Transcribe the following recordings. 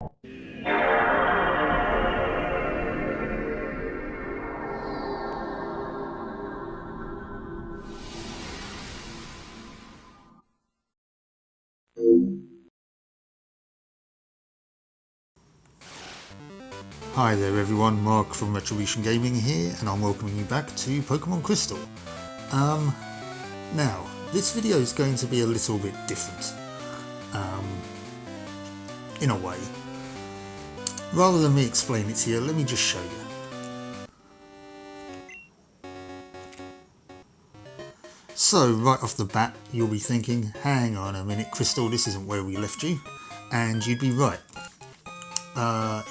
Hi there everyone, Mark from Retribution Gaming here, and I'm welcoming you back to Pokemon Crystal. Now, this video is going to be a little bit different, in a way. Rather than me explain it to you, let me just show you. So, right off the bat, you'll be thinking, hang on a minute Crystal, this isn't where we left you, and you'd be right.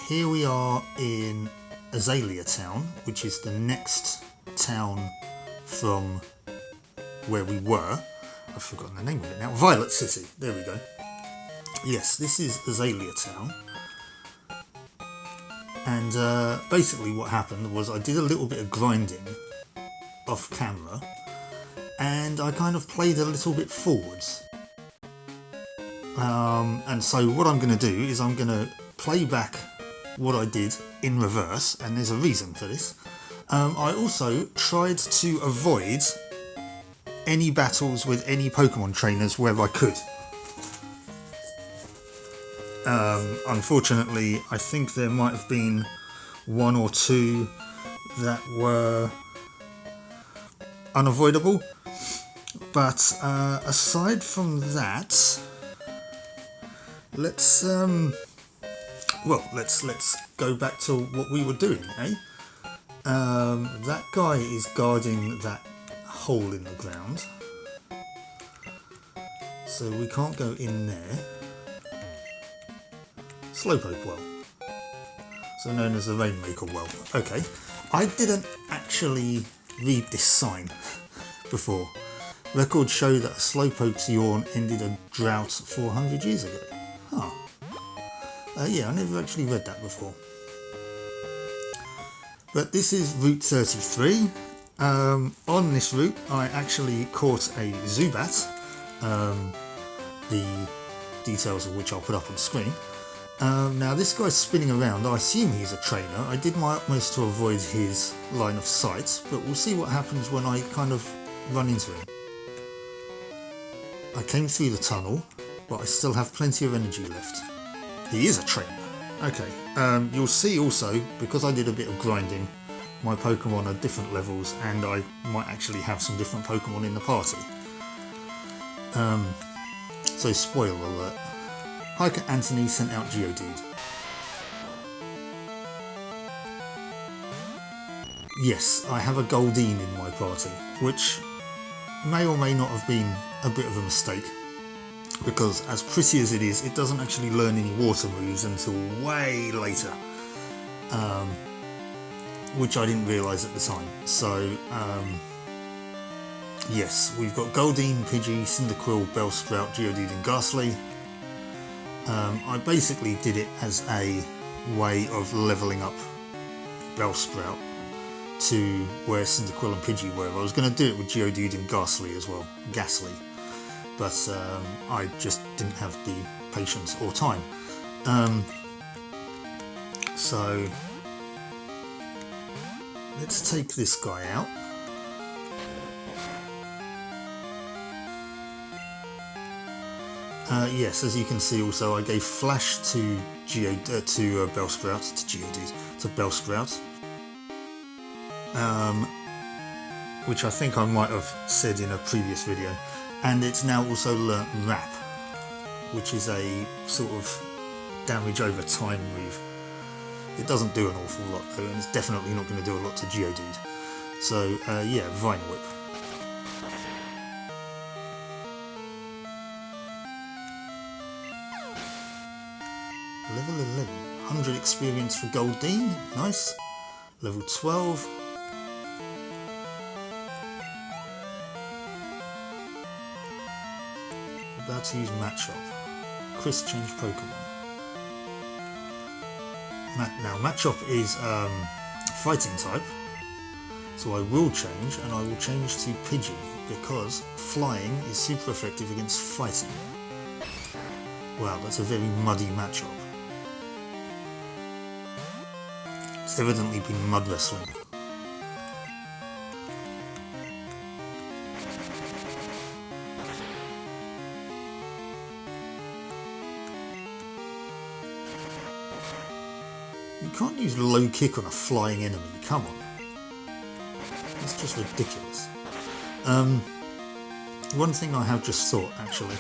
Here we are in Azalea Town, which is the next town from where we were. I've forgotten the name of it now. Violet City. There we go. Yes, this is Azalea Town. And basically what happened was I did a little bit of grinding off camera, and I kind of played a little bit forwards. And so what I'm going to do is I'm going to play back what I did in reverse, and there's a reason for this. I also tried to avoid any battles with any Pokemon trainers where I could. Unfortunately, I think there might have been one or two that were unavoidable, but aside from that, let's go back to what we were doing, eh? That guy is guarding that hole in the ground, so we can't go in there. Slowpoke well, so known as the Rainmaker well. Okay, I didn't actually read this sign before. Records show that a Slowpoke's yawn ended a drought 400 years ago. Huh. Yeah, I never actually read that before. But this is Route 33. On this route, I actually caught a Zubat, the details of which I'll put up on screen. Now this guy's spinning around. I assume he's a trainer. I did my utmost to avoid his line of sight, but we'll see what happens when I kind of run into him. I came through the tunnel, but I still have plenty of energy left. He is a trainer. Okay, you'll see also, because I did a bit of grinding, my Pokemon are different levels, and I might actually have some different Pokemon in the party. So spoiler alert. Hiker Anthony sent out Geodude. Yes, I have a Goldeen in my party, which may or may not have been a bit of a mistake, because as pretty as it is, it doesn't actually learn any water moves until way later, which I didn't realise at the time. So yes, we've got Goldeen, Pidgey, Cyndaquil, Bellsprout, Geodude and Ghastly. I basically did it as a way of levelling up Bellsprout to where Cyndaquil and Pidgey were. I was going to do it with Geodude and Ghastly as well, but I just didn't have the patience or time. So let's take this guy out. Yes, as you can see also, I gave Flash to Bellsprout, to Bellsprout, which I think I might have said in a previous video, and it's now also learnt Wrap, which is a sort of damage over time move. It doesn't do an awful lot though, and it's definitely not going to do a lot to Geodude. So yeah, Vine Whip. Level 11, 100 experience for Goldeen, nice. Level 12. About to use Matchup. Chris changed Pokemon. Now Matchup is fighting type, so I will change, and I will change to Pidgey, because flying is super effective against fighting. Wow, that's a very muddy Matchup. It's evidently been mud wrestling. You can't use low kick on a flying enemy, come on. That's just ridiculous. One thing I have just thought, actually.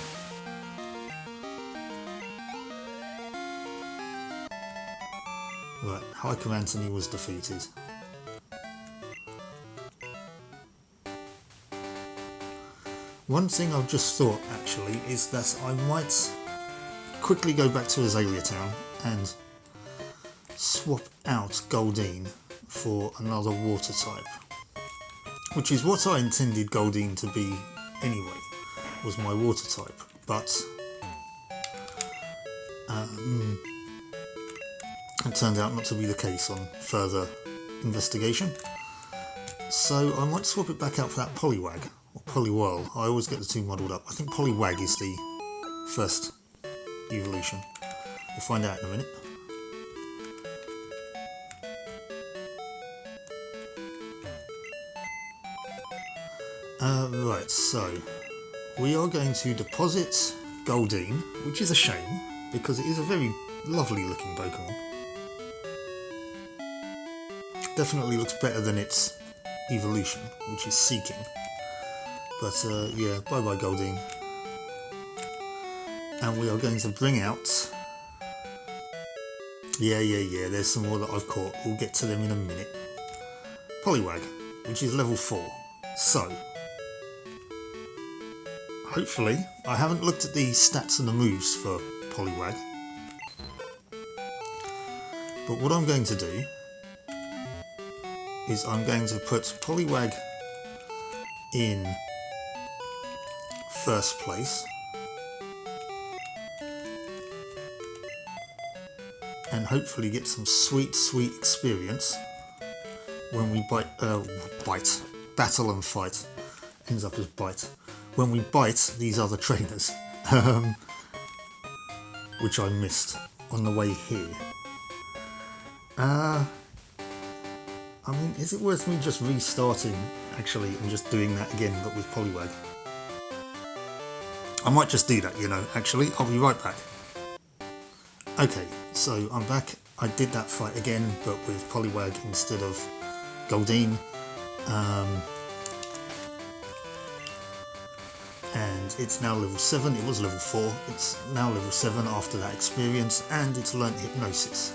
Right, Hiker Anthony was defeated. One thing I've just thought, actually, is that I might quickly go back to Azalea Town and swap out Goldeen for another water type, which is what I intended Goldeen to be anyway, was my water type, but it turned out not to be the case on further investigation, so I might swap it back out for that Poliwag, or Poliwhirl. I always get the two muddled up. I think Poliwag is the first evolution. We'll find out in a minute. Right, so we are going to deposit Goldeen, which is a shame because it is a very lovely looking Pokemon. Definitely looks better than its evolution, which is Seeking. But yeah, bye bye Goldeen. And we are going to bring out... Yeah, there's some more that I've caught. We'll get to them in a minute. Poliwag, which is level 4. So, hopefully, I haven't looked at the stats and the moves for Poliwag. But what I'm going to do is I'm going to put Poliwag in first place. And hopefully get some sweet experience when we battle and fight, ends up as bite, when we bite these other trainers, which I missed on the way here. I mean, is it worth me just restarting actually and just doing that again but with Poliwag? I might just do that, you know, actually. I'll be right back. Okay, so I'm back. I did that fight again, but with Poliwag instead of Goldeen. And it's now level 7. It was level 4. It's now level 7 after that experience, and it's learnt Hypnosis.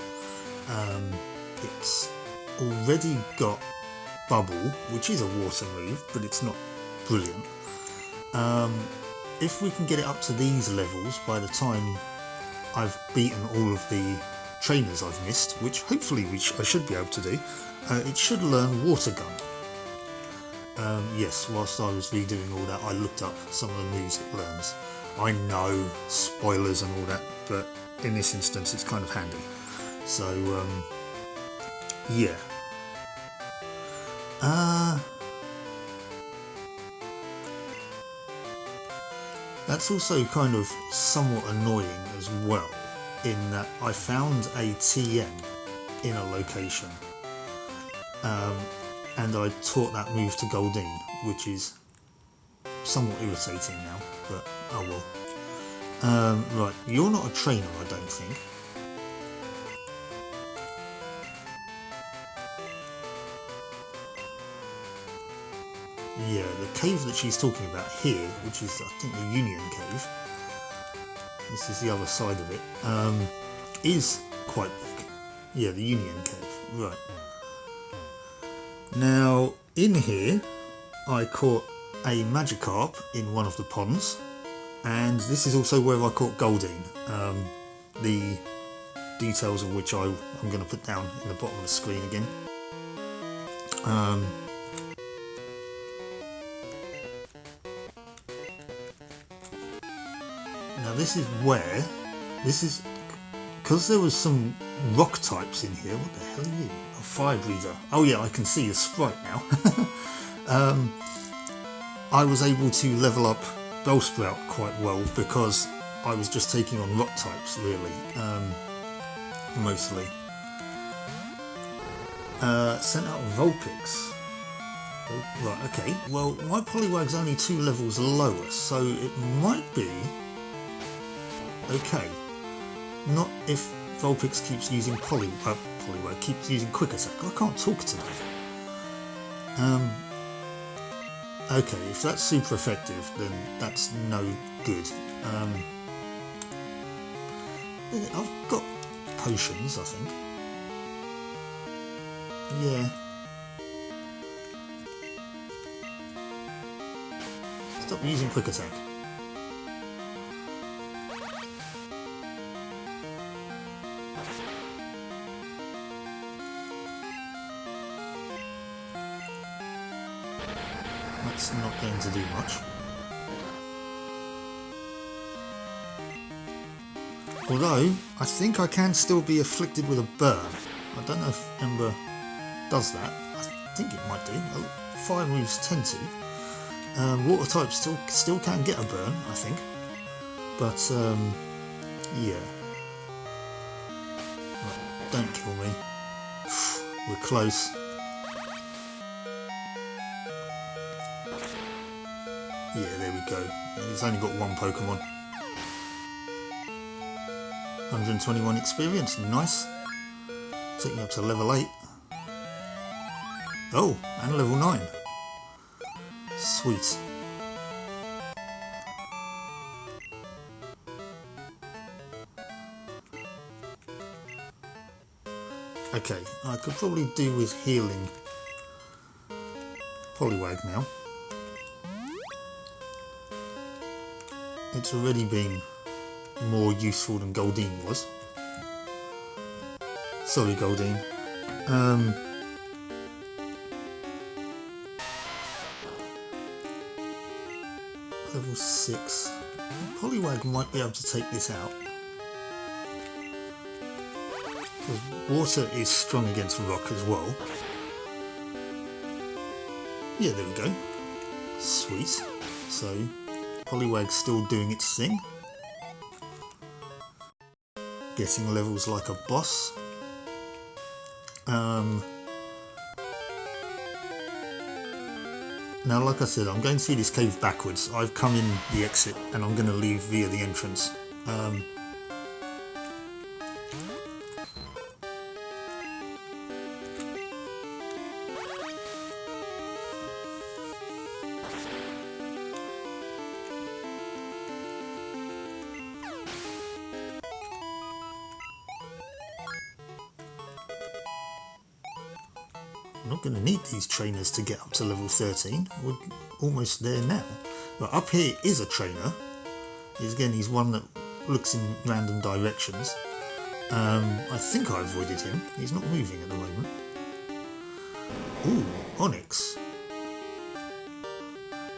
It's already got Bubble, which is a water move, but it's not brilliant. If we can get it up to these levels by the time I've beaten all of the trainers I've missed, which hopefully I should be able to do, it should learn Water Gun. Yes, whilst I was redoing all that, I looked up some of the moves it learns. I know, spoilers and all that, but in this instance it's kind of handy. So, yeah. That's also kind of somewhat annoying as well, in that I found a TM in a location, and I taught that move to Goldeen, which is somewhat irritating now, but oh well. Right, you're not a trainer, I don't think. Yeah, the cave that she's talking about here, which is I think the Union Cave, this is the other side of it, is quite big. Yeah, the Union Cave, right. Now, in here, I caught a Magikarp in one of the ponds, and this is also where I caught Goldeen, the details of which I'm going to put down in the bottom of the screen again. Now this is where, because there was some rock types in here. What the hell are you? A fire breather. Oh yeah, I can see a sprite now. I was able to level up Bellsprout quite well because I was just taking on rock types really, mostly. Sent out Vulpix. Oh, right, okay. Well, my Poliwag's only 2 levels lower, so it might be okay. Not if Vulpix keeps using Poliwag keeps using Quick Attack. I can't talk today. Okay, if that's super effective, then that's no good. I've got potions, I think. Yeah. Stop using Quick Attack. That's not going to do much. Although, I think I can still be afflicted with a burn. I don't know if Ember does that. I think it might do. Fire moves tend to. Water types still can get a burn, I think. But, yeah. Right, don't kill me. We're close. Yeah, there we go. He's only got 1 Pokemon. 121 experience, nice. Taking up to level 8. Oh, and level 9. Sweet. Okay, I could probably do with healing Poliwag now. It's already been more useful than Goldeen was. Sorry, Goldeen. Level 6. Poliwag might be able to take this out. Because water is strong against rock as well. Yeah, there we go. Sweet. So, Poliwag's still doing its thing. Getting levels like a boss. Now, like I said, I'm going through this cave backwards. I've come in the exit and I'm going to leave via the entrance. I'm not going to need these trainers to get up to level 13. We're almost there now. But up here is a trainer. He's one that looks in random directions. I think I avoided him. He's not moving at the moment. Ooh, Onyx.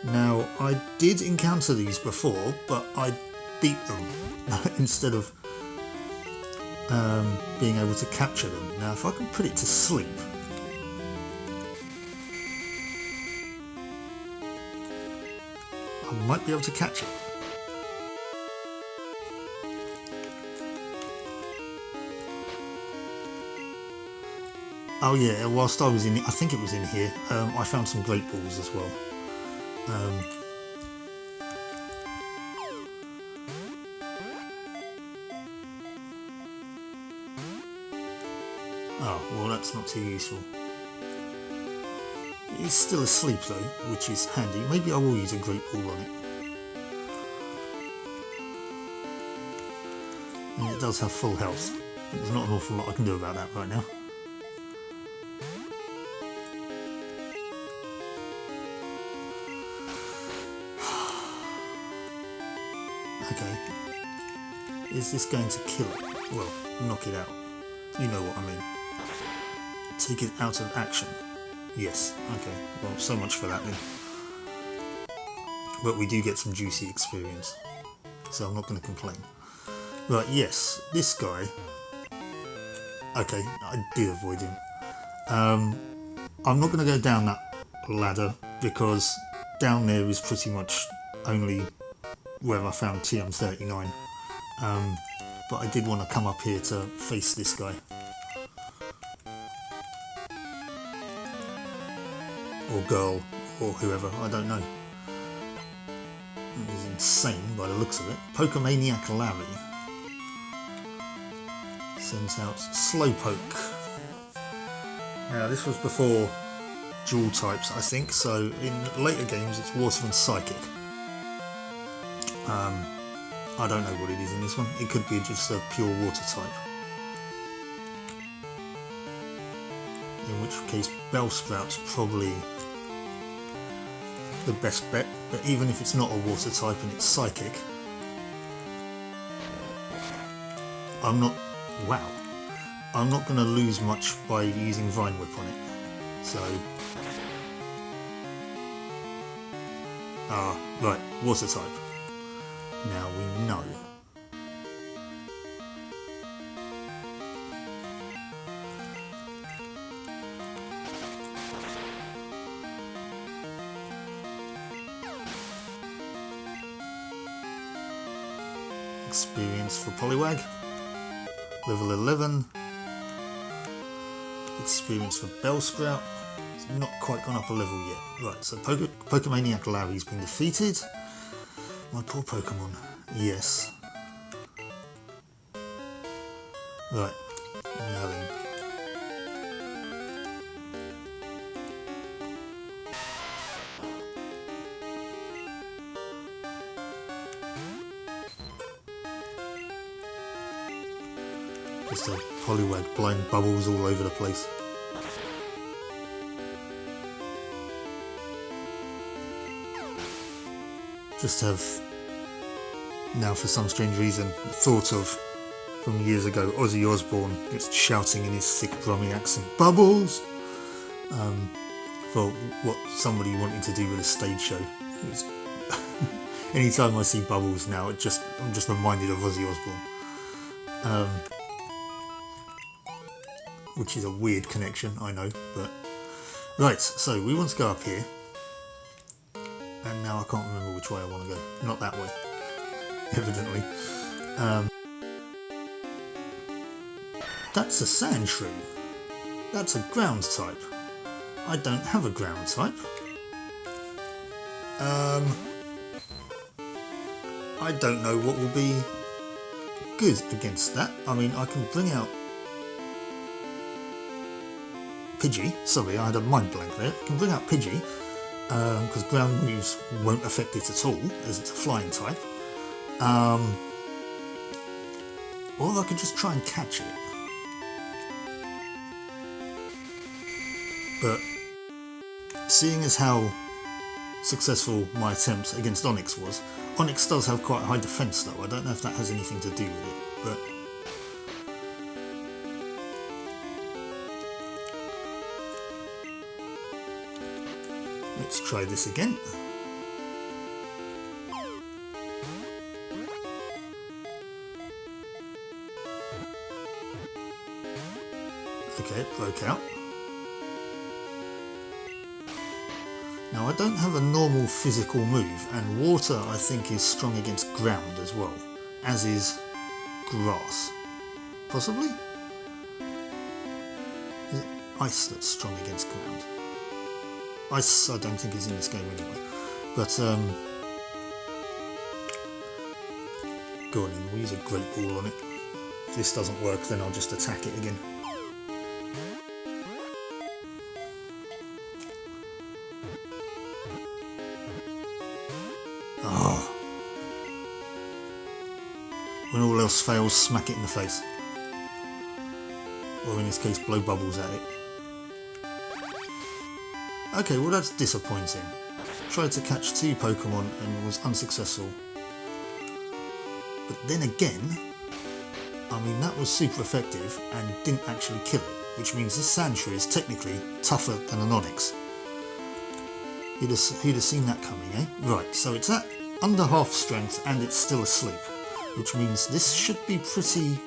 Now, I did encounter these before, but I beat them instead of being able to capture them. Now, if I can put it to sleep, I might be able to catch it. Oh yeah, whilst I was in, I think it was in here, I found some great balls as well. Oh, well that's not too useful. He's still asleep though, which is handy. Maybe I will use a great ball on it. And it does have full health. There's not an awful lot I can do about that right now. Okay. Is this going to kill it? Well, knock it out. You know what I mean. Take it out of action. Yes, okay, well, so much for that then. But we do get some juicy experience, so I'm not going to complain. Right, yes, this guy. Okay, I did avoid him. I'm not going to go down that ladder, because down there is pretty much only where I found TM39. But I did want to come up here to face this guy. or girl, or whoever, I don't know. He's insane by the looks of it. Pokemaniac Larry sends out Slowpoke. Now this was before dual types, I think, so in later games it's Water and Psychic. I don't know what it is in this one. It could be just a pure Water type. In which case Bellsprout's probably the best bet, but even if it's not a Water type and it's Psychic, I'm not going to lose much by using Vine Whip on it. So, right, Water type. Now we know. Experience for Poliwag. Level 11. Experience for Bellsprout. It's not quite gone up a level yet. Right, so Pokemaniac Larry's been defeated. My poor Pokemon. Yes. Right, now then. Just a Poliwag blowing bubbles all over the place. Just have, now for some strange reason, thought of, from years ago, Ozzy Osbourne just shouting in his thick Brummy accent, "Bubbles!" For what somebody wanted to do with a stage show. Anytime I see Bubbles now, I'm just reminded of Ozzy Osbourne. Which is a weird connection, I know, but... Right, so we want to go up here. And now I can't remember which way I want to go. Not that way, evidently. That's a Sandshrew. That's a ground type. I don't have a ground type. I don't know what will be good against that. I mean, I can bring out Pidgey. Sorry, I had a mind blank there. I can bring out Pidgey. Because ground moves won't affect it at all, as it's a flying type. Or I could just try and catch it. But seeing as how successful my attempt against Onix was, Onix does have quite a high defense though. I don't know if that has anything to do with it, but... Let's try this again. Okay, it broke out. Now I don't have a normal physical move, and water I think is strong against ground as well, as is grass. Possibly? Is it ice that's strong against ground? Ice I don't think is in this game anyway, but go on in, we'll use a Great Ball on it. If this doesn't work then I'll just attack it again. Oh. When all else fails, smack it in the face. Or in this case, blow bubbles at it. Okay, well that's disappointing. Tried to catch 2 Pokemon and was unsuccessful. But then again, I mean that was super effective and didn't actually kill it, which means this Sandshrew is technically tougher than an Onix. Who'd have seen that coming, eh? Right, so it's at under half strength and it's still asleep, which means this should be pretty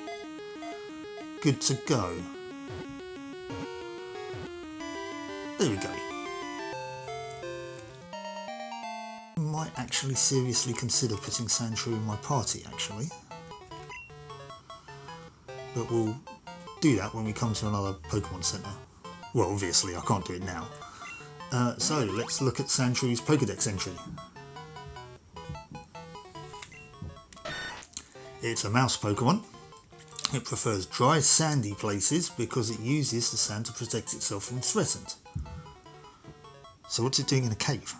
good to go. There we go. Might actually seriously consider putting Sandshrew in my party, actually. But we'll do that when we come to another Pokemon Center. Well, obviously I can't do it now. So let's look at Sandshrews' Pokedex entry. It's a mouse Pokemon. It prefers dry, sandy places because it uses the sand to protect itself from threatened. So what's it doing in a cave?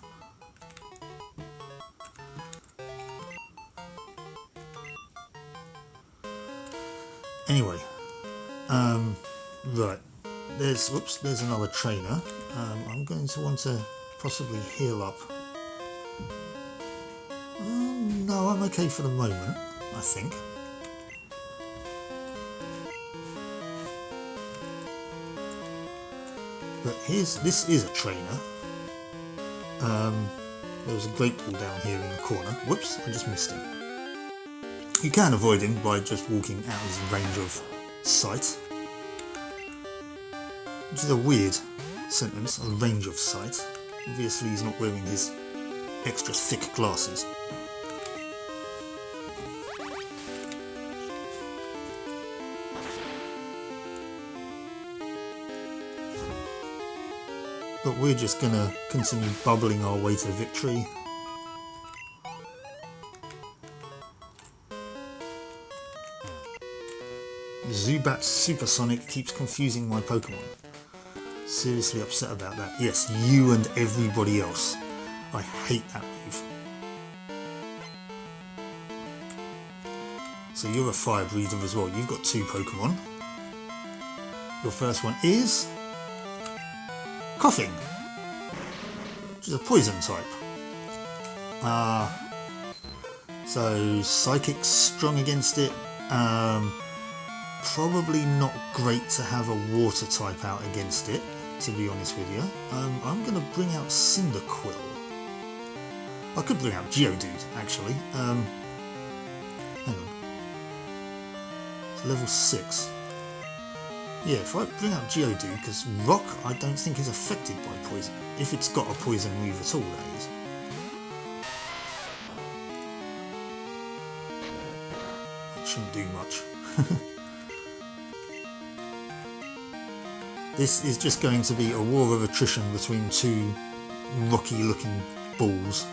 Anyway, right, there's another trainer. I'm going to want to possibly heal up. No, I'm okay for the moment, I think. But this is a trainer. There was a great ball down here in the corner. Whoops, I just missed him. You can avoid him by just walking out of his range of sight. Which is a weird sentence, a range of sight. Obviously he's not wearing his extra thick glasses. But we're just going to continue bubbling our way to victory. Zubat's Supersonic keeps confusing my Pokemon. Seriously upset about that. Yes, you and everybody else. I hate that move. So you're a fire breather as well. You've got 2 Pokemon. Your first one is Coughing, which is a poison type. So Psychic's strong against it. Probably not great to have a water type out against it, to be honest with you. I'm going to bring out Cyndaquil. I could bring out Geodude, actually. Hang on. It's level 6. Yeah, if I bring out Geodude, because Rock I don't think is affected by poison. If it's got a poison move at all, that is. That shouldn't do much. This is just going to be a war of attrition between 2 rocky looking balls.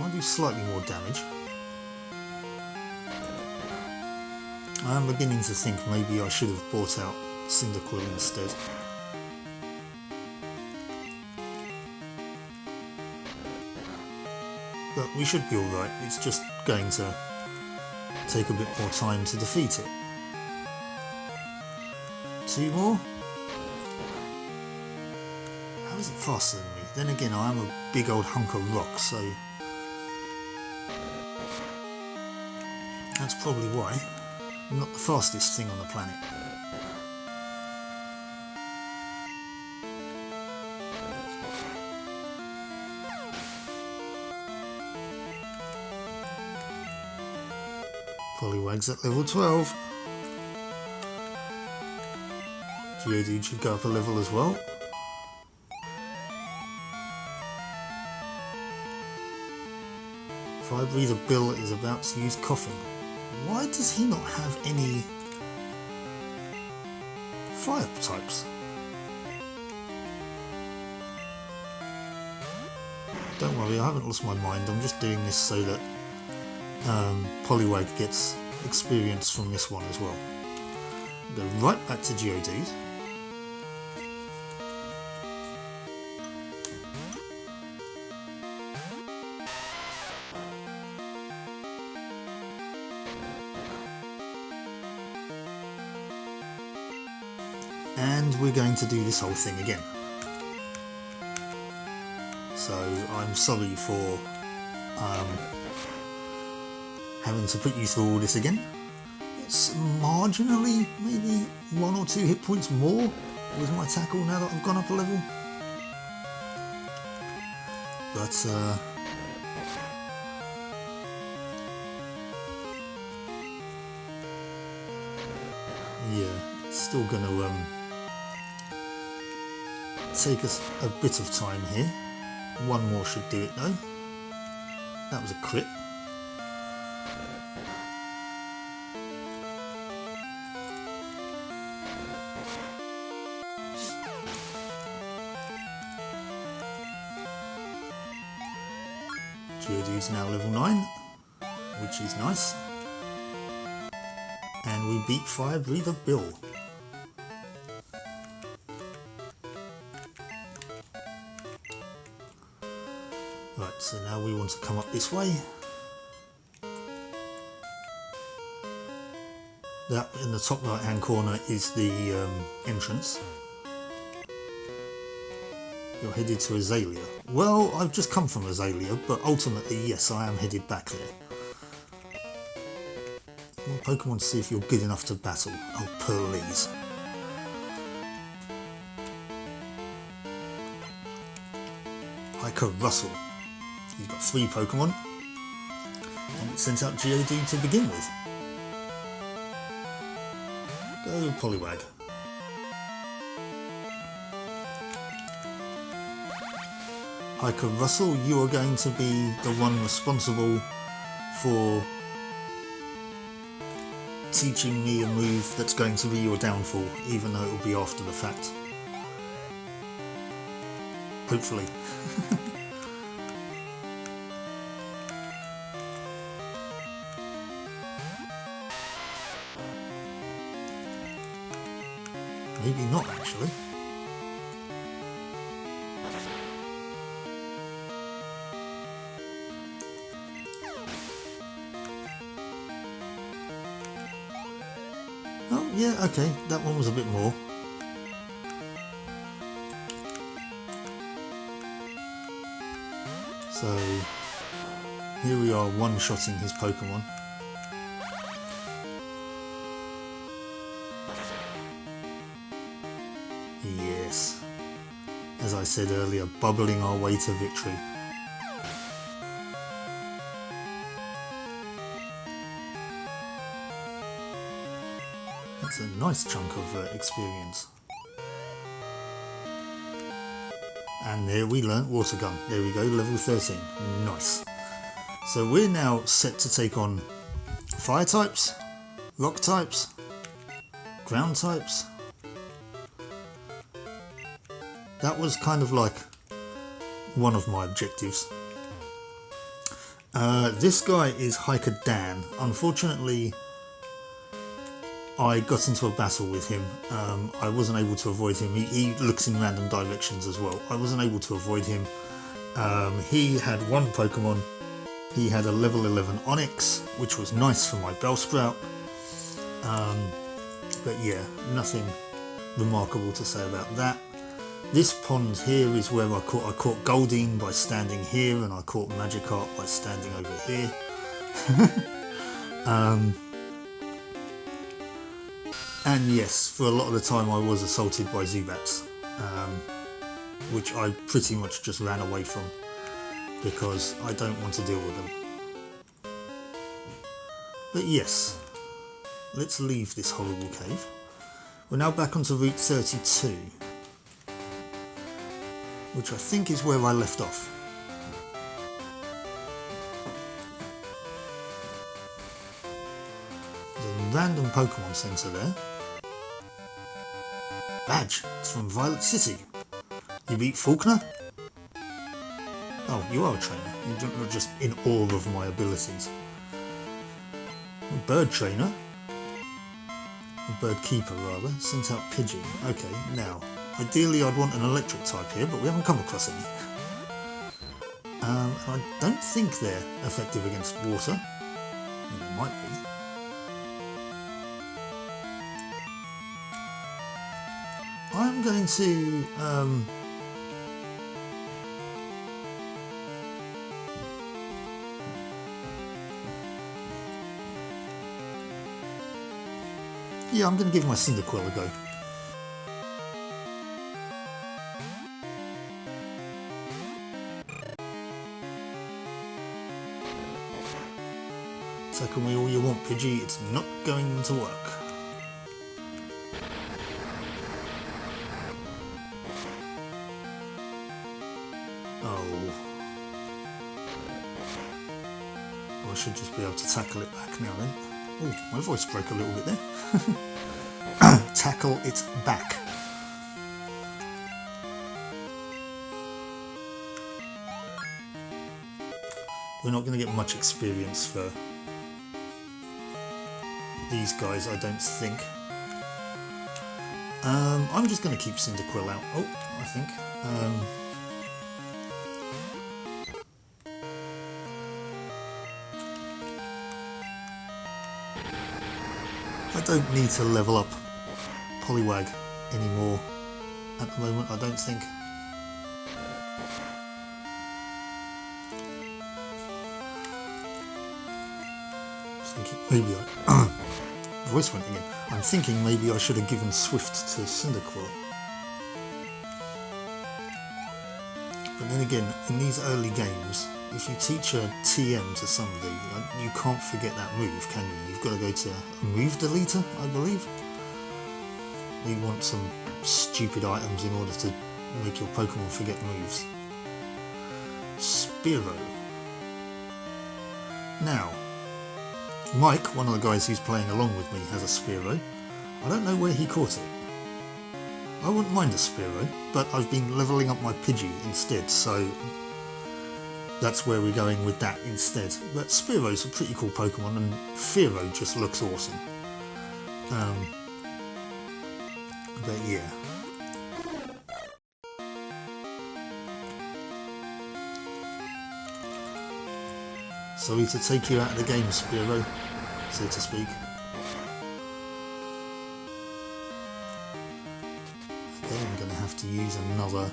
Might do slightly more damage. I am beginning to think maybe I should have brought out Cyndaquil instead. But we should be alright, it's just going to take a bit more time to defeat it. 2 more? How is it faster than me? Then again, I am a big old hunk of rock, so that's probably why. I'm not the fastest thing on the planet. Poliwag's at level 12. Geodude should go up a level as well. Fire Breather Bill is about to use Coughing. Why does he not have any fire types? Don't worry, I haven't lost my mind. I'm just doing this so that Poliwag gets experience from this one as well. Go right back to Geodude. And we're going to do this whole thing again. So I'm sorry for having to put you through all this again. It's marginally, maybe 1 or 2 hit points more with my tackle now that I've gone up a level. But yeah, it's still going to take us a bit of time here. 1 more should do it though. That was a crit. Geodude's now level 9, which is nice. And we beat Fire Breather Bill. Right, so now we want to come up this way. That in the top right hand corner is the entrance. You're headed to Azalea. Well, I've just come from Azalea, but ultimately, yes, I am headed back there. More Pokemon to see if you're good enough to battle. Oh, please. Hiker Russell. He's got 3 Pokemon. And it sent out Geodude to begin with. Go Poliwag. Hiker Russell, you are going to be the one responsible for teaching me a move that's going to be your downfall, even though it will be after the fact. Hopefully. Maybe not, actually. Oh, yeah, okay, that one was a bit more. So, here we are one-shotting his Pokemon. Yes. As I said earlier, bubbling our way to victory. That's a nice chunk of experience. And there we learnt Water Gun. There we go, level 13. Nice. So we're now set to take on Fire types, Rock types, Ground types. That was kind of like one of my objectives. This guy is Hiker Dan. Unfortunately, I got into a battle with him. I wasn't able to avoid him. He looks in random directions as well. I wasn't able to avoid him. He had 1 Pokemon. He had a level 11 Onix, which was nice for my Bellsprout. But yeah, nothing remarkable to say about that. This pond here is where I caught Goldeen by standing here, and I caught Magikarp by standing over here. And yes, for a lot of the time I was assaulted by Zubats, which I pretty much just ran away from because I don't want to deal with them. But yes, let's leave this horrible cave. We're now back onto Route 32, which I think is where I left off. There's a random Pokemon Center there. Badge, it's from Violet City. You beat Faulkner? Oh, you are a trainer. You're not just in awe of my abilities. A bird trainer? A bird keeper, rather. Sent out Pidgey. Okay, now, ideally I'd want an electric type here, but we haven't come across any. I don't think they're effective against water. They might be. I'm going to yeah, I'm going to give my Cyndaquil a go. Tackle me all you want, Pidgey, it's not going to work. Oh. Well, I should just be able to tackle it back now then. Oh, my voice broke a little bit there. Tackle it back. we're not going to get much experience for these guys, I don't think. I'm just going to keep Cyndaquil out. Oh, I think. I don't need to level up Poliwag anymore at the moment, I don't think. Maybe I voice went again. I'm thinking maybe I should have given Swift to Cyndaquil. But then again, in these early games, if you teach a TM to somebody, you can't forget that move, can you? You've got to go to a move deleter, I believe. You want some stupid items in order to make your Pokemon forget moves. Spearow. Now, Mike, one of the guys who's playing along with me, has a Spearow. I don't know where he caught it. I wouldn't mind a Spearow, but I've been levelling up my Pidgey instead, so that's where we're going with that instead. But Spearow's a pretty cool Pokemon, and Fearow just looks awesome. But yeah. Sorry to take you out of the game, Spearow, so to speak. Again, I'm going to have to use another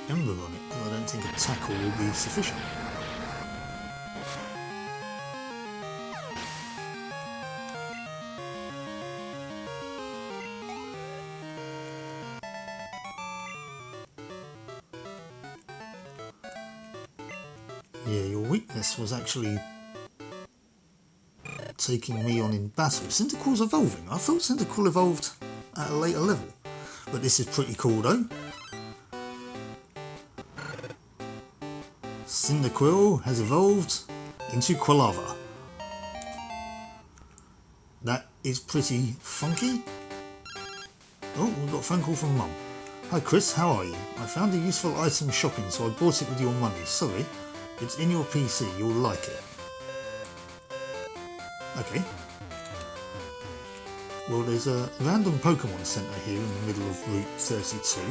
Ember on it, because I don't think a tackle will be sufficient. Yeah, your weakness was actually taking me on in battle. Cyndaquil's evolving. I thought Cyndaquil evolved at a later level, but this is pretty cool though. Cyndaquil has evolved into Quilava. That is pretty funky. Oh, we've got a phone call from Mum. Hi Chris, how are you? I found a useful item shopping, so I bought it with your money. Sorry, it's in your PC, you'll like it. Okay. Well, there's a random Pokemon Center here in the middle of Route 32.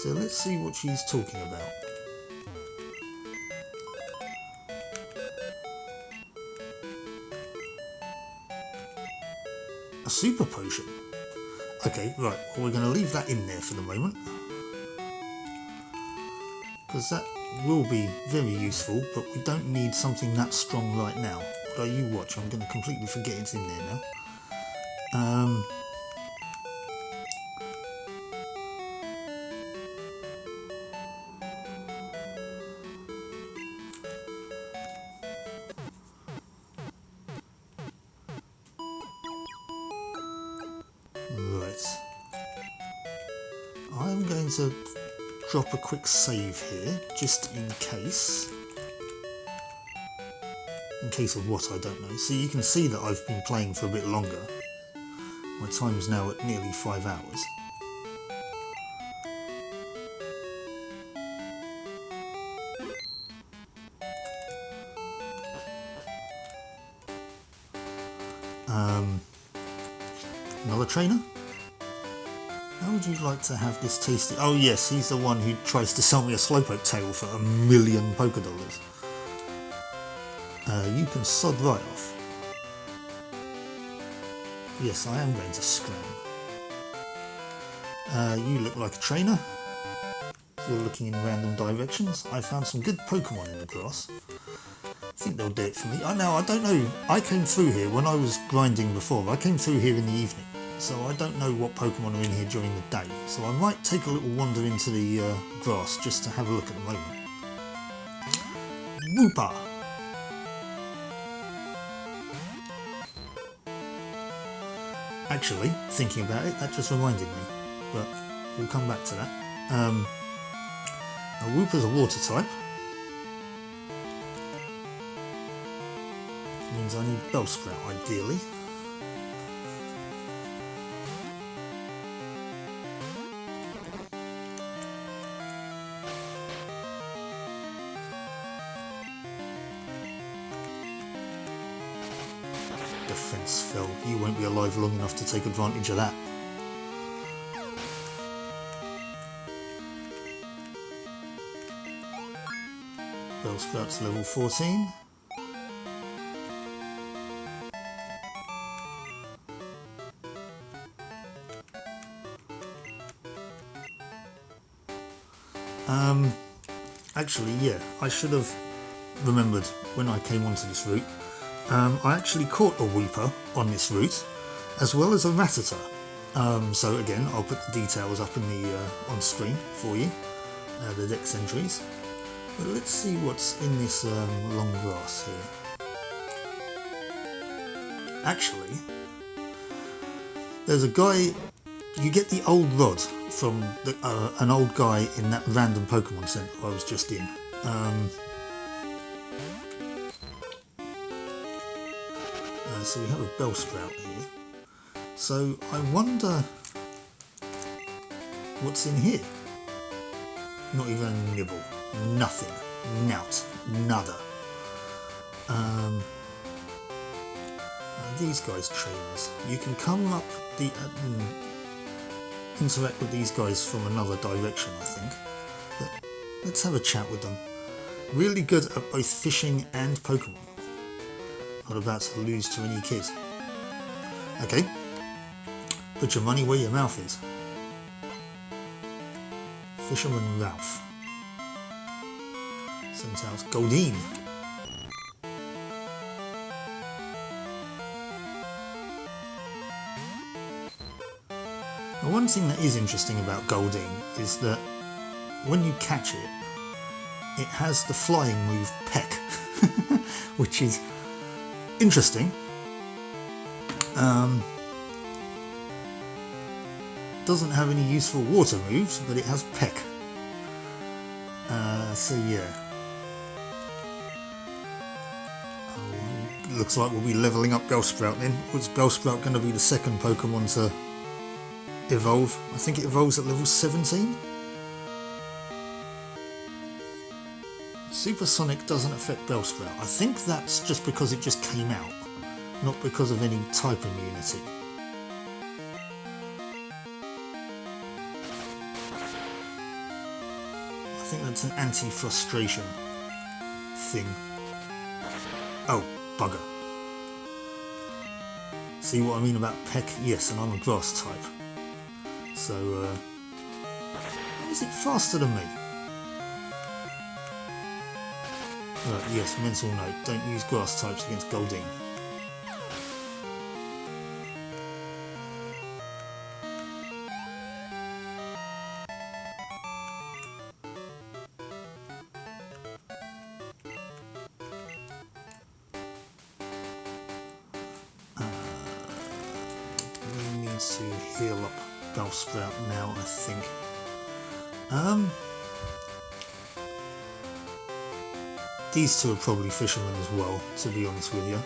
So let's see what she's talking about. A super potion. Okay, right, well, we're going to leave that in there for the moment, because that will be very useful, but we don't need something that strong right now. Although you watch, I'm going to completely forget it's in there now. Right. I'm going to drop a quick save here, just in case. In case of what, I don't know. So you can see that I've been playing for a bit longer. My time's now at nearly 5 hours. Another trainer? How would you like to have this tasty? Oh yes, he's the one who tries to sell me a Slowpoke tail for $1,000,000 Pokedollars. You can sod right off. Yes, I am going to scram. You look like a trainer. You're looking in random directions. I found some good Pokemon in the grass. I think they'll do it for me. Now, I don't know. I came through here when I was grinding before. I came through here in the evening. So I don't know what Pokemon are in here during the day. So I might take a little wander into the grass just to have a look at the moment. Wooper! Actually, thinking about it, that just reminded me. But we'll come back to that. Now Wooper's a water type. Means I need Bellsprout ideally. defense fell. You won't be alive long enough to take advantage of that. Bellsprout's level 14. Actually, yeah, I should have remembered when I came onto this route. I actually caught a Weeper on this route, as well as a Rattata. So again, I'll put the details up in the on screen for you, the dex entries. But let's see what's in this long grass here. Actually, there's a guy. You get the old rod from an old guy in that random Pokemon Center I was just in. So we have a Bellsprout here. So I wonder what's in here. Not even a nibble. Nothing. Nout. Nada. These guys trainers. You can come up the... interact with these guys from another direction, I think. But let's have a chat with them. Really good at both fishing and Pokemon. Not about to lose to any kid. Okay. Put your money where your mouth is. Fisherman Ralph. Centaur's Goldeen. Now, one thing that is interesting about Goldeen is that when you catch it, it has the flying move Peck, which is interesting. Doesn't have any useful water moves, but it has Peck. So yeah. Looks like we'll be leveling up Bellsprout then. Was Bellsprout going to be the second Pokemon to evolve? I think it evolves at level 17. Supersonic doesn't affect Bellsprout. I think that's just because it just came out, not because of any type immunity. I think that's an anti-frustration thing. Oh, bugger. See what I mean about Peck? Yes, and I'm a grass type. So, how is it faster than me? Right, yes, mental note. Don't use grass types against Goldeen. We need to heal up Bellsprout now, I think. These two are probably fishermen as well, to be honest with you.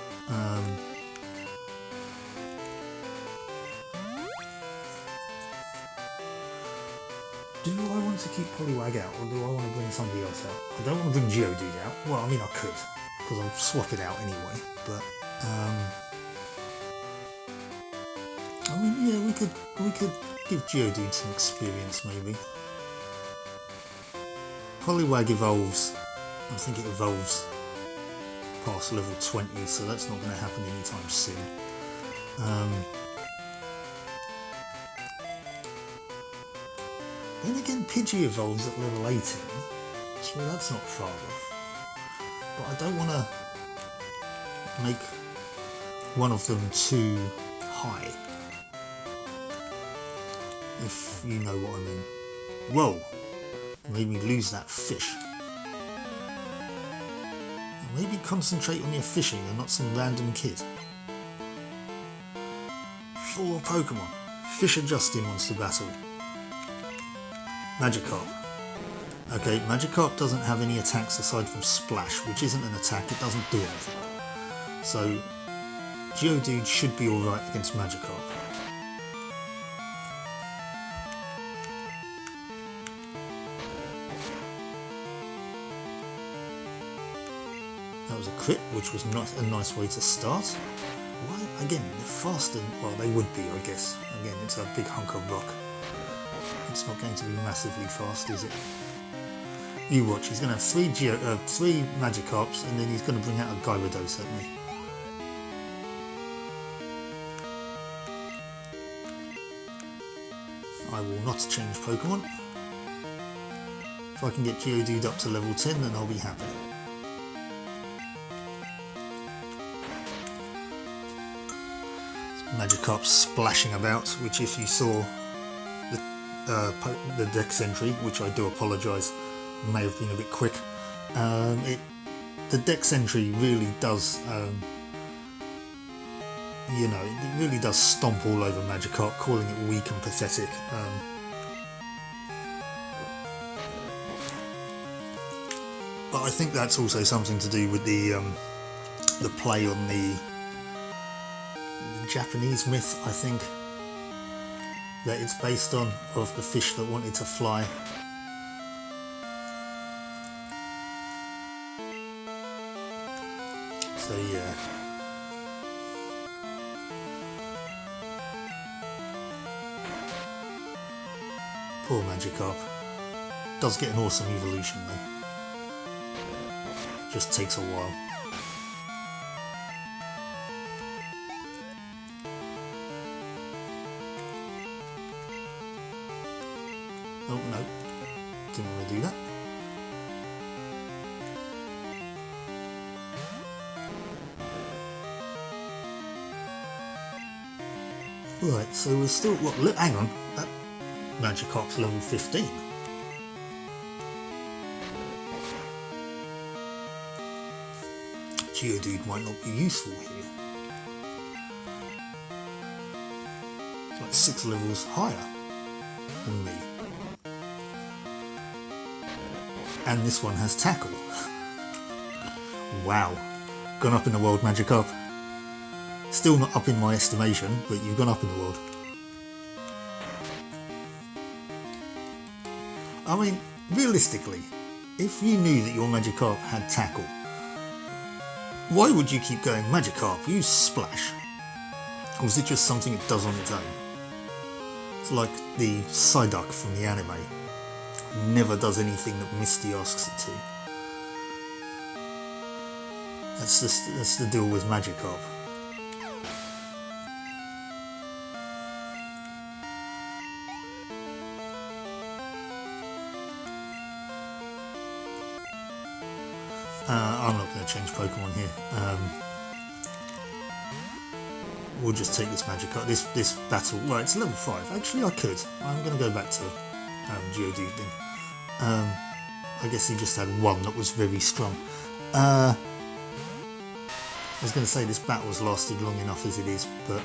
Do I want to keep Poliwag out, or do I want to bring somebody else out? I don't want to bring Geodude out. Well, I mean I could, because I'll swap it out anyway. But I mean, yeah, we could give Geodude some experience, maybe. Poliwag evolves. I think it evolves past level 20, so that's not going to happen anytime soon. Then again, Pidgey evolves at level 18, so that's not far off. But I don't want to make one of them too high, if you know what I mean. Whoa! Made me lose that fish. Maybe concentrate on your fishing and not some random kid. 4 Pokemon. Fisher Justin wants to battle. Magikarp. Okay, Magikarp doesn't have any attacks aside from Splash, which isn't an attack, it doesn't do anything. So, Geodude should be alright against Magikarp. That was a crit, which was not a nice way to start. Why? again, they're faster. Well, they would be, I guess. Again, it's a big hunk of rock. It's not going to be massively fast, is it? You watch. He's going to have three Magikarps, and then he's going to bring out a Gyarados at me. I will not change Pokemon. If I can get Geodude up to level 10, then I'll be happy. Magikarp splashing about, which if you saw the Dex entry, which I do apologise, may have been a bit quick. The Dex entry really does, you know, it really does stomp all over Magikarp, calling it weak and pathetic. But I think that's also something to do with the play on the Japanese myth, I think, that it's based on, of the fish that wanted to fly. So yeah. Poor Magikarp. Does get an awesome evolution though. Just takes a while. Oh no, didn't want to do that. Right, so we're still, what, look, hang on, that Magikarp's level 15. Geodude might not be useful here. It's like 6 levels higher than me. And this one has Tackle. Wow. Gone up in the world, Magikarp. Still not up in my estimation, but you've gone up in the world. I mean, realistically, if you knew that your Magikarp had Tackle, why would you keep going, Magikarp, use Splash? Or is it just something it does on its own? It's like the Psyduck from the anime. Never does anything that Misty asks it to. That's the deal with Magikarp. I'm not going to change Pokemon here. We'll just take this Magikarp. This battle. Well, it's level 5. Actually, I could. I'm going to go back to Geodude then. I guess he just had one that was very strong. I was going to say this battle's lasted long enough as it is, but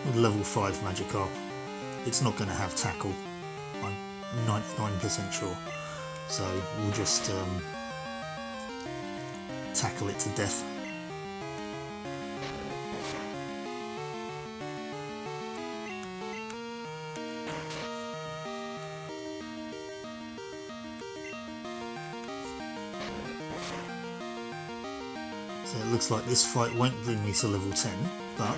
with level 5 Magikarp, it's not going to have Tackle. I'm 99% sure. So we'll just tackle it to death. So it looks like this fight won't bring me to level 10, but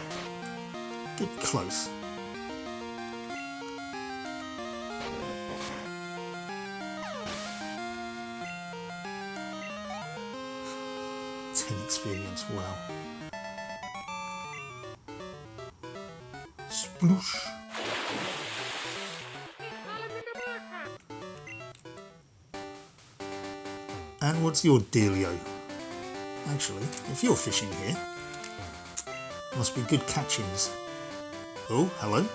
get close. Experience, wow. Sploosh. And what's your dealio? Actually, if you're fishing here, must be good catchings. Oh, hello.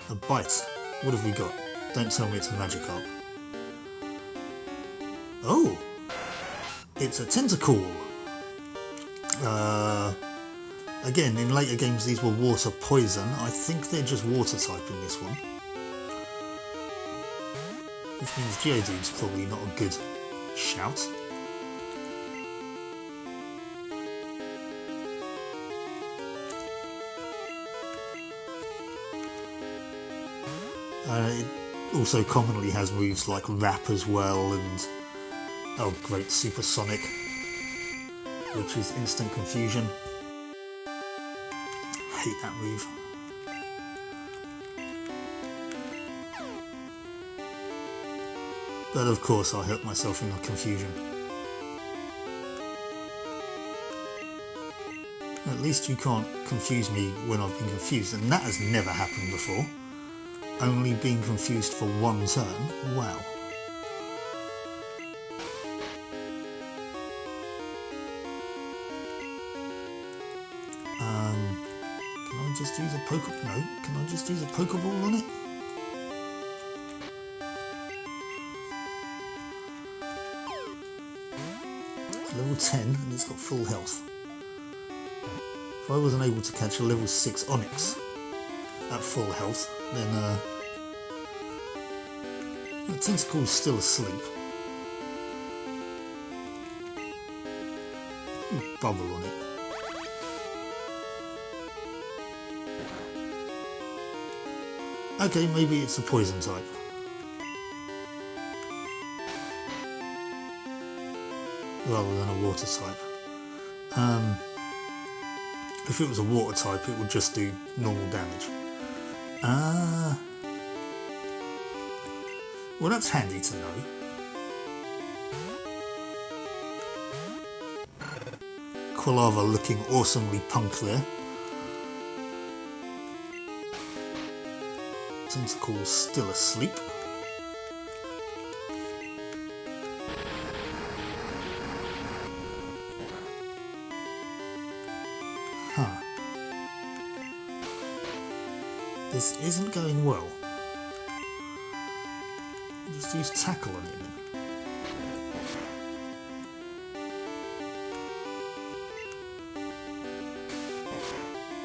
A bite. What have we got? Don't tell me it's a Magikarp. Oh! It's a Tentacool. Again, in later games these were water poison. I think they're just water type in this one. Which means Geodude's probably not a good shout. It also commonly has moves like Wrap as well, and oh great, Supersonic, which is instant confusion. hate that move. But of course I hurt myself in the confusion. At least you can't confuse me when I've been confused, and that has never happened before. Only being confused for one turn. Wow. Can I just use a Pokeball? No. Can I just use a Pokeball on it? It's level 10 and it's got full health. If I wasn't able to catch a level 6 Onix at full health, then the Tentacle's still asleep. Bubble on it. Okay, maybe it's a poison type. Rather than a water type. If it was a water type, it would just do normal damage. Well, that's handy to know. Quilava looking awesomely punk there. Tentacle's still asleep. Huh. This isn't going well. Just use tackle on it then.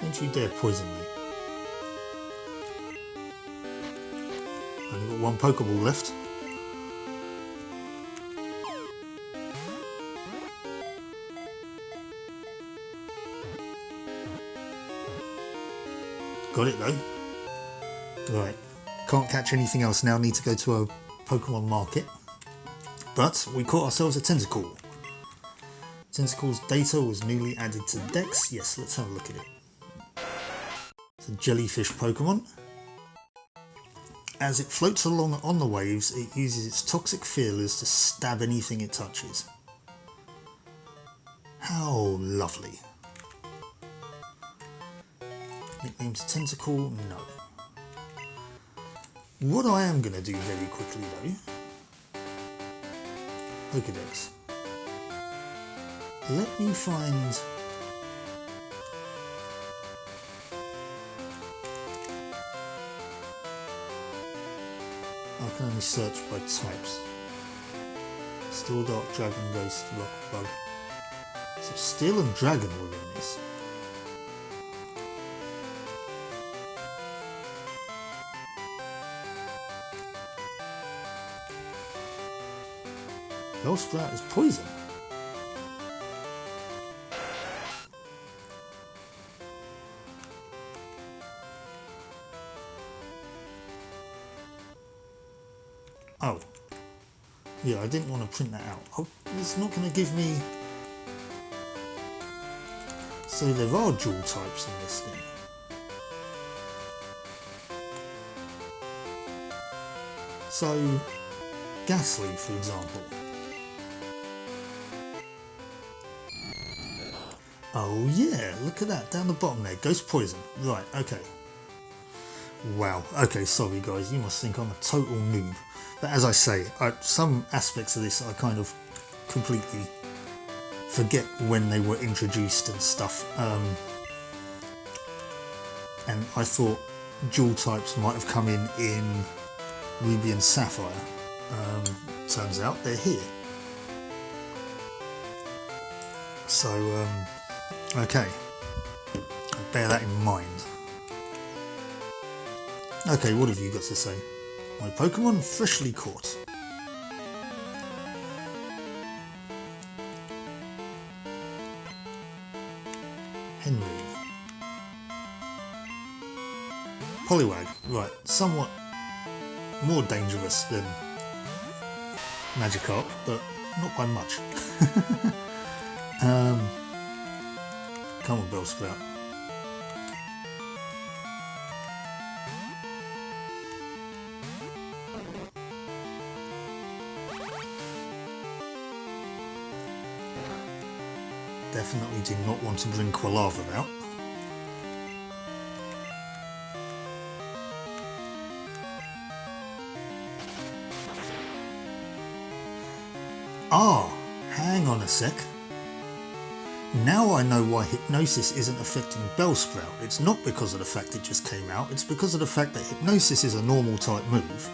Don't you dare poison me. Only got one Pokeball left. Got it though. Right, can't catch anything else now, need to go to a Pokemon market. But we caught ourselves a Tentacle. Tentacle's data was newly added to Dex. Yes, let's have a look at it. It's a jellyfish Pokemon. As it floats along on the waves, it uses its toxic feelers to stab anything it touches. How lovely. Nickname's Tentacle? No. What I am going to do very quickly though, Pokedex. Let me find I can only search by types. Steel, Dark, Dragon, Ghost, Rock, Bug. So Steel and Dragon were in this. Bellsprout is poison. Oh. Yeah, I didn't want to print that out. Oh, it's not going to give me... So there are dual types in this thing. So, Ghastly, for example. Oh yeah, look at that, down the bottom there, Ghost Poison. Right, okay. Wow, okay, sorry guys, you must think I'm a total noob. But as I say, some aspects of this I kind of completely forget when they were introduced and stuff. And I thought dual types might have come in Ruby and Sapphire. Turns out they're here. So, okay, bear that in mind. Okay, what have you got to say? My Pokemon freshly caught. Henry. Poliwag, right, somewhat more dangerous than Magikarp, but not by much. Come on, Bellsprout. Definitely do not want to bring Quilava out. Ah, hang on a sec. Now I know why Hypnosis isn't affecting Bellsprout. It's not because of the fact it just came out, it's because of the fact that Hypnosis is a normal type move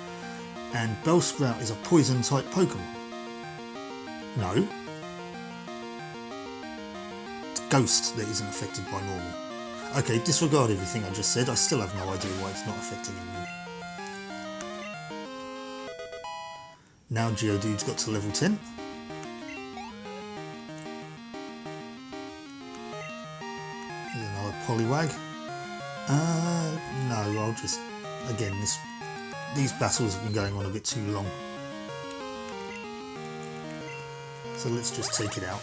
and Bellsprout is a poison type Pokemon. No. It's Ghost that isn't affected by normal. Okay, disregard everything I just said, I still have no idea why it's not affecting him. Now Geodude's got to level 10. Here's another Poliwag. No, I'll just... Again, these battles have been going on a bit too long. So let's just take it out.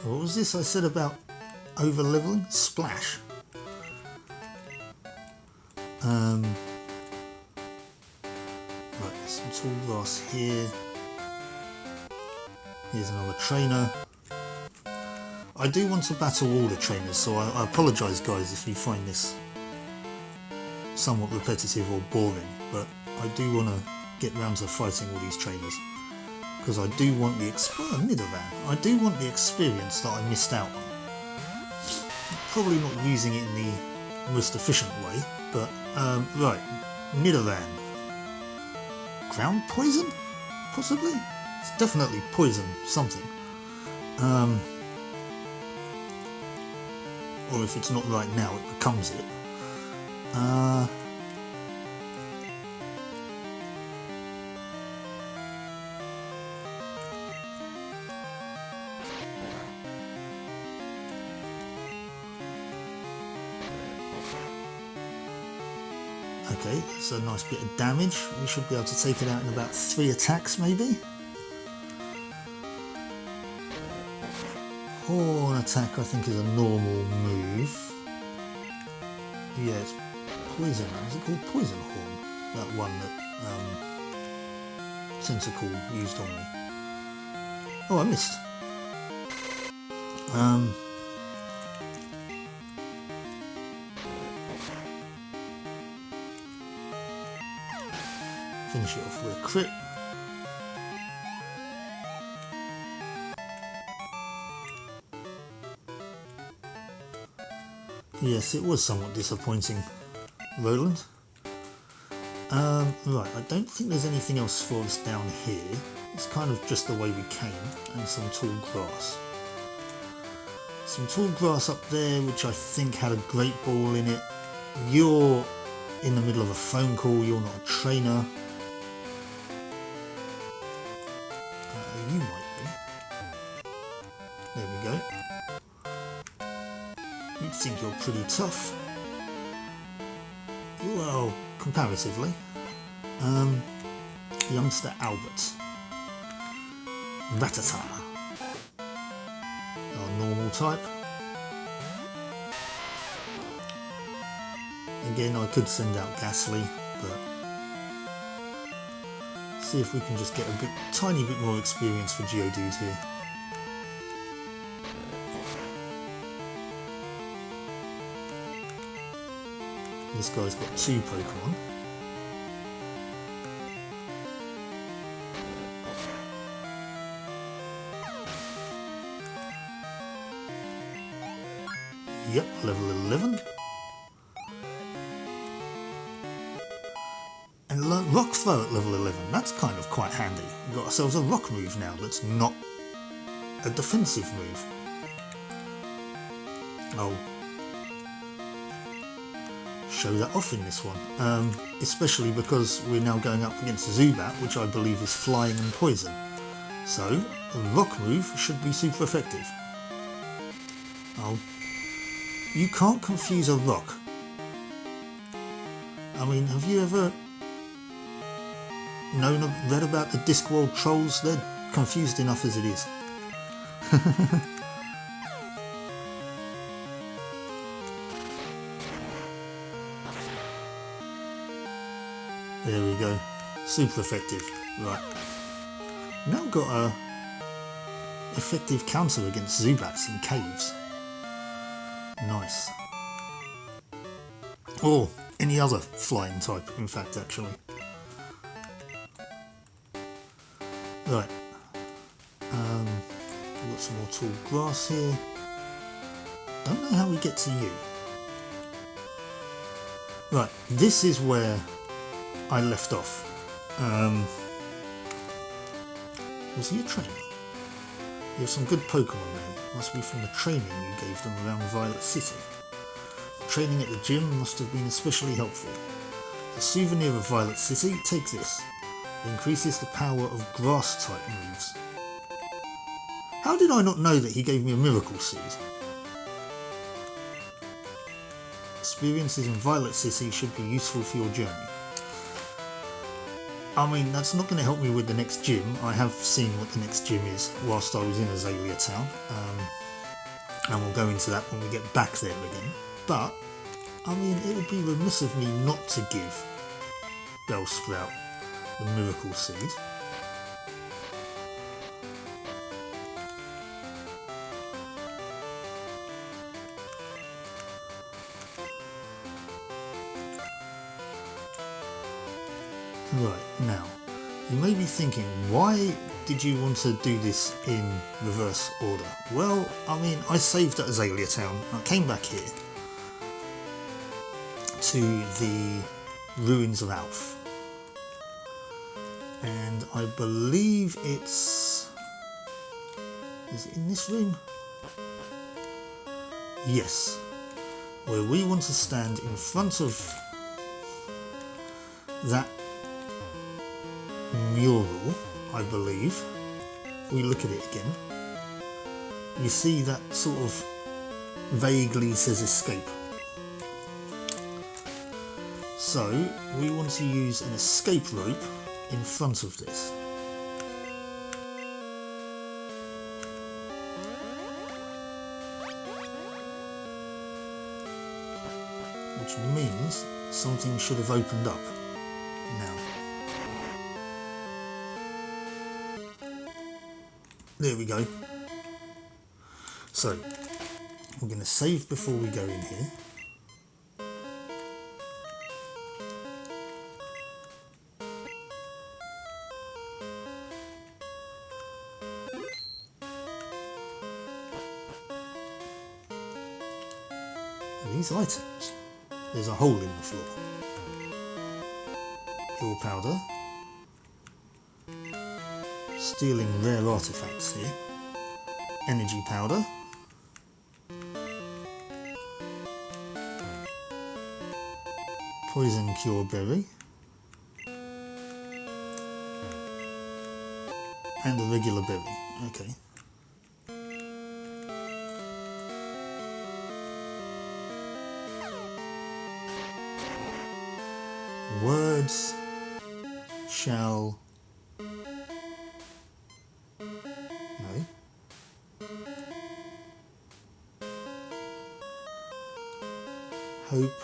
What was this I said about over leveling? Splash. Right, some tall grass here. Here's another trainer. I do want to battle all the trainers, so I apologise guys if you find this somewhat repetitive or boring, but I do want to get round to fighting all these trainers. Because I do want the I do want the experience that I missed out on. Probably not using it in the most efficient way, but right, Nidoran. Ground poison? Possibly? It's definitely poison something. Or if it's not right now, it becomes it. Okay, that's a nice bit of damage. We should be able to take it out in about 3 attacks maybe. Horn attack I think is a normal move. Yeah, it's poison. Is it called Poison Horn? That one that Tentacle used on me. Oh, I missed. Finish it off with a crit. Yes, it was somewhat disappointing, Roland. Right, I don't think there's anything else for us down here. It's kind of just the way we came, and some tall grass. Some tall grass up there, which I think had a great ball in it. You're in the middle of a phone call, you're not a trainer. You might be. There we go. You'd think you're pretty tough. Well, comparatively. Youngster Albert. Rattata. Our normal type. Again, I could send out Ghastly, but see if we can just get a tiny bit more experience for Geodude here. This guy's got 2 Pokemon. Yep, level 11. And learn Rock Throw at level 11. That's kind of quite handy. We've got ourselves a rock move now that's not a defensive move. Oh. Show that off in this one, especially because we're now going up against Zubat, which I believe is flying and poison. So, a rock move should be super effective. Oh, you can't confuse a rock I mean, have you ever read about the Discworld trolls? They're confused enough as it is. There we go. Super effective. Right. Now got a effective counter against Zubats in caves. Nice. Or any other flying type, in fact, actually. Right. We've got some more tall grass here. Don't know how we get to you. Right, this is where I left off. Was he a trainer? You have some good Pokemon now. Must be from the training you gave them around Violet City. The training at the gym must have been especially helpful. A souvenir of Violet City, take this. It increases the power of grass type moves. How did I not know that he gave me a Miracle Seed? Experiences in Violet City should be useful for your journey. I mean, that's not going to help me with the next gym. I have seen what the next gym is whilst I was in Azalea Town. And we'll go into that when we get back there again. But, I mean, it would be remiss of me not to give Bellsprout the Miracle Seed. Right, now, you may be thinking, why did you want to do this in reverse order? Well, I mean, I saved at Azalea Town. I came back here to the ruins of Alf. And I believe it's... is it in this room? Yes. Where we want to stand in front of that mural, I believe. We look at it again. You see that sort of vaguely says escape. So we want to use an escape rope in front of this. Which means something should have opened up now. There we go. So, we're going to save before we go in here. And these items, there's a hole in the floor. Hill powder. Stealing rare artifacts here. Energy powder. Poison cure berry. And a regular berry. Okay. Words shall... no. Hope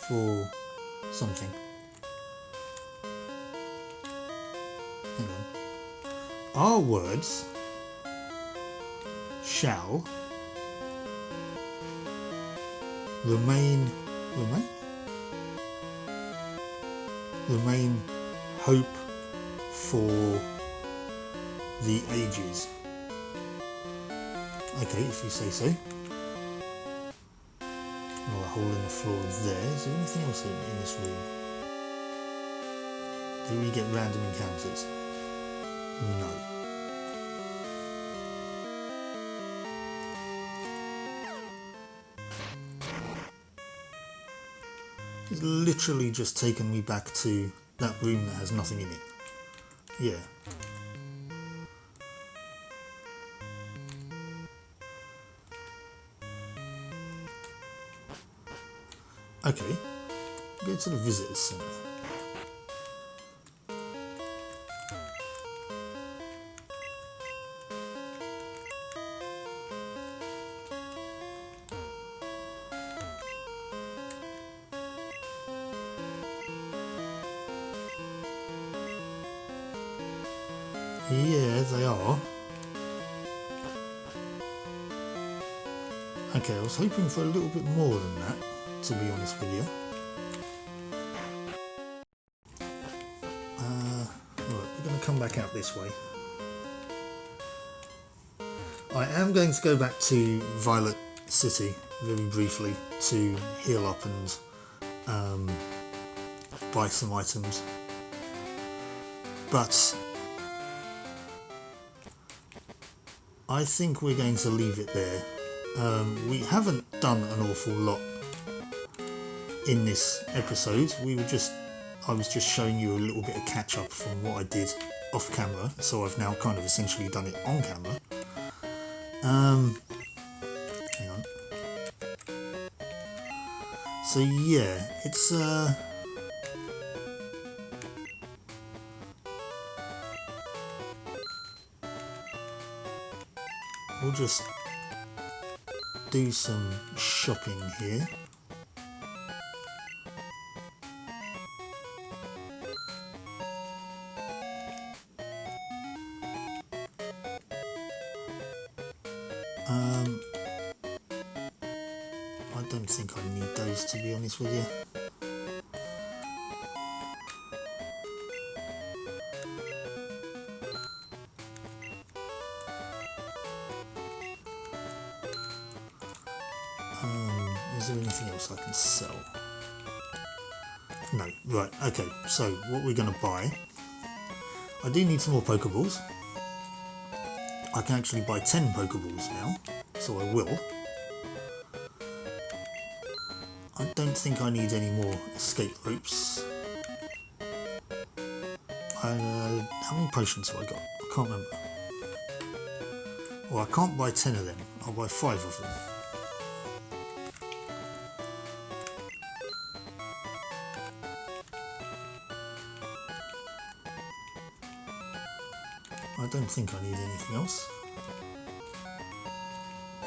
for something. Hang on. Our words shall remain hope for the ages. Okay, if you say so. Another hole in the floor there. Is there anything else in this room? Do we get random encounters? No. It's literally just taken me back to that room that has nothing in it. Yeah. Okay. Go to the visitors centre. Yeah, they are. Okay, I was hoping for a little bit more than that, to be honest with you. Right, we're going to come back out this way. I am going to go back to Violet City very briefly to heal up and buy some items. But I think we're going to leave it there. We haven't done an awful lot in this episode. I was just showing you a little bit of catch up from what I did off camera, so I've now kind of essentially done it on camera. Hang on. So yeah, it's we'll just do some shopping here. I don't think I need those, to be honest with you. Is there anything else I can sell? No. Right, okay, so what we're going to buy, I do need some more Pokeballs. I can actually buy 10 Pokeballs now, so I will. I don't think I need any more escape ropes. How many potions have I got? I can't remember. Well, I can't buy 10 of them. I'll buy 5 of them. I don't think I need anything else.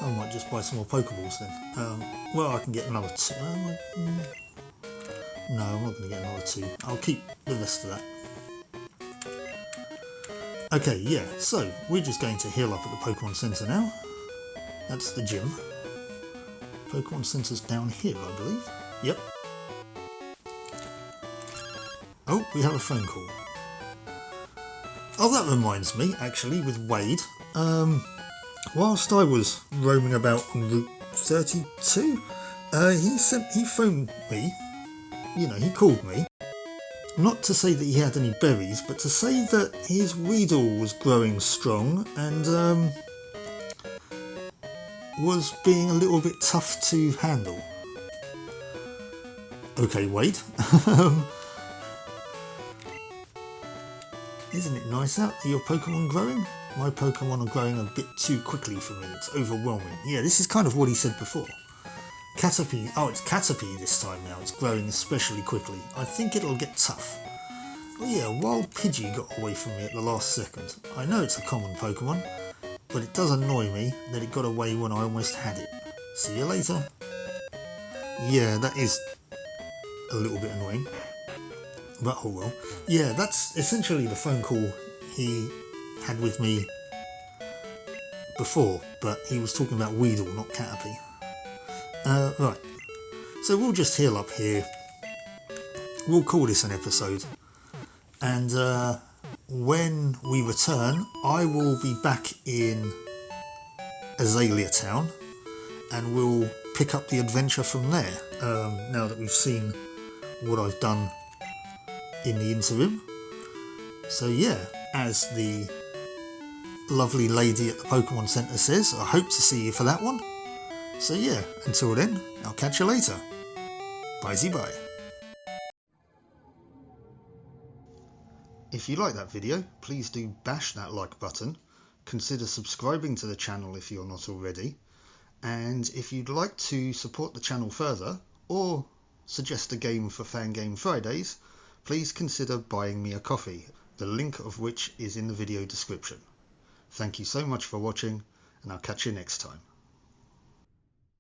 I might just buy some more Pokeballs then. Well, I can get another 2. No, I'm not going to get another 2. I'll keep the rest of that. Okay, yeah, so we're just going to heal up at the Pokemon Center now. That's the gym. Pokemon Center's down here, I believe. Yep. Oh, we have a phone call. Oh, that reminds me, actually, with Wade. Whilst I was roaming about on Route 32, he phoned me. You know, he called me. Not to say that he had any berries, but to say that his Weedle was growing strong and was being a little bit tough to handle. Okay, Wade. Isn't it nice out? Are your Pokemon growing? My Pokemon are growing a bit too quickly for me. It's overwhelming. Yeah, this is kind of what he said before. Caterpie. Oh, it's Caterpie this time now. It's growing especially quickly. I think it'll get tough. Oh yeah, Wild Pidgey got away from me at the last second. I know it's a common Pokemon, but it does annoy me that it got away when I almost had it. See you later. Yeah, that is a little bit annoying. But oh well. Yeah, that's essentially the phone call he had with me before, but he was talking about Weedle, not Caterpie. Right, so we'll just heal up here. We'll call this an episode. And when we return, I will be back in Azalea Town and we'll pick up the adventure from there, now that we've seen what I've done in the interim. So yeah, as the lovely lady at the Pokemon Center says, I hope to see you for that one. So yeah, until then, I'll catch you later. Bye-bye. If you like that video, please do bash that like button. Consider subscribing to the channel if you're not already. And if you'd like to support the channel further, or suggest a game for Fan Game Fridays, please consider buying me a coffee, the link of which is in the video description. Thank you so much for watching, and I'll catch you next time.